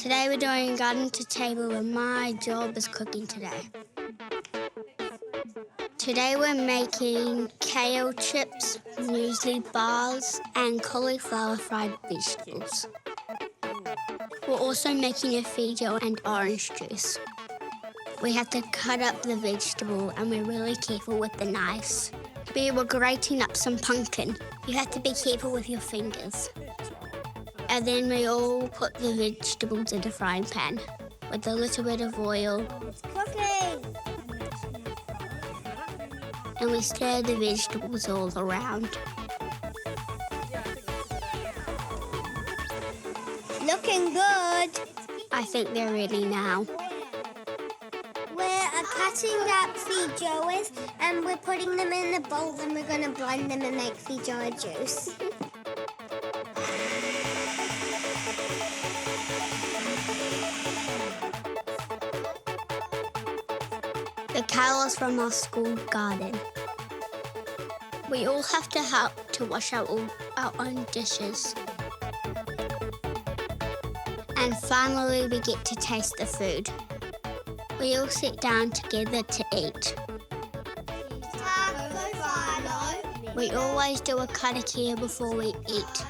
Today we're doing a garden to table and my job is cooking today. Today we're making kale chips, muesli bars and cauliflower fried vegetables. We're also making a Fiji and orange juice. We have to cut up the vegetable and we're really careful with the knives. We were grating up some pumpkin. You have to be careful with your fingers. And then we all put the vegetables in a frying pan with a little bit of oil. It's cooking! And we stir the vegetables all around. Looking good! I think they're ready now. We're cutting up Fijoas and we're putting them in the bowl and we're going to blend them and make Fijoa juice. The kale is from our school garden. We all have to help to wash out all our own dishes. And finally we get to taste the food. We all sit down together to eat. We always do a karakia before we eat.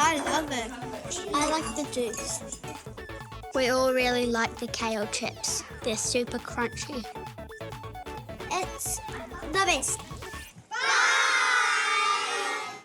I love it. I like the juice. We all really like the kale chips. They're super crunchy. It's the best.